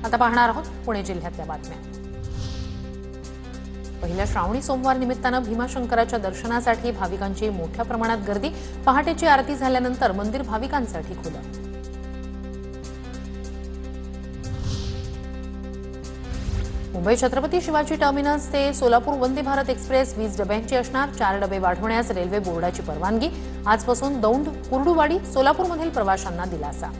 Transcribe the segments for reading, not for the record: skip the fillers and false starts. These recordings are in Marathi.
आता पाहणार आहोत पुणे जिल्ह्यातल्या बातम्या। पहिल्या श्रावणी सोमवार निमित्तानं भीमाशंकराच्या दर्शनासाठी भाविकांची मोठ्या प्रमाणात गर्दी। पहाटेची आरती झाल्यानंतर मंदिर भाविकांसाठी खुलं। मुंबई छत्रपती शिवाजी टर्मिनस ते सोलापूर वंदे भारत एक्सप्रेस 20 डब्यांची असणार। 4 डबे वाढवण्यास रेल्वे बोर्डाची परवानगी। आजपासून दौंड कुर्डुवाडी सोलापूरमधील प्रवाशांना दिलासा।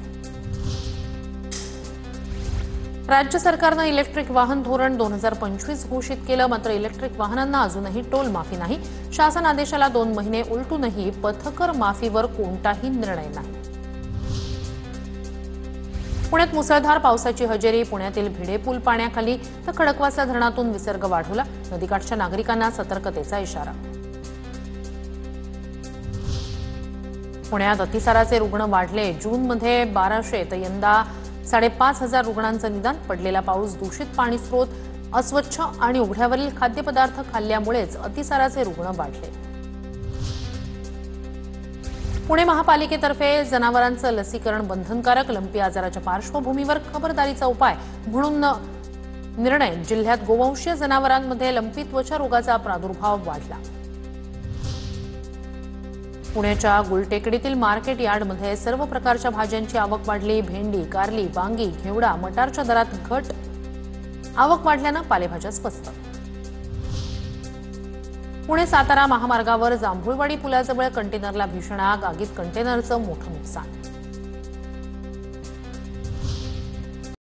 राज्य सरकारने इलेक्ट्रिक वाहन धोरण 2025 घोषित केलं, मात्र इलेक्ट्रिक वाहनांना अजूनही टोल माफी नाही। शासन आदेशाला 2 महिने उलटूनही पथकर माफीवर कोणताही निर्णय नाही। पुण्यात मुसळधार पावसाची हजेरी। पुण्यातील भिडे पूल पाण्याखाली तर खडकवासला धरणातून विसर्ग वाढवला। नदीकाठच्या नागरिकांना सतर्कतेचा इशारा। पुण्यात अतिसाराचे रुग्ण वाढले। जूनमध्ये 1200 तर यंदा 5,500 रुग्णांचं निदान। पडलेला पाऊस, दूषित पाणी स्रोत, अस्वच्छ आणि उघड्यावरील खाद्यपदार्थ खाल्ल्यामुळेच अतिसाराचे रुग्ण वाढले। पुणे महापालिकेतर्फे जनावरांचं लसीकरण बंधनकारक। लंपी आजाराच्या पार्श्वभूमीवर खबरदारीचा उपाय म्हणून निर्णय। जिल्ह्यात गोवंशीय जनावरांमध्ये लंपी त्वचा रोगाचा प्रादुर्भाव वाढला। पुण्याच्या गुलटेकडीतील मार्केट यार्डमध्ये सर्व प्रकारच्या भाज्यांची आवक वाढली। भेंडी, कारली, वांगी, घेवडा, मटारच्या दरात घट। आवक वाढल्यानं पालेभाज्या स्वस्त। पुणे सातारा महामार्गावर जांभुळवाडी पुलाजवळ कंटेनरला भीषण आग। आगीत कंटेनरचं मोठं नुकसान।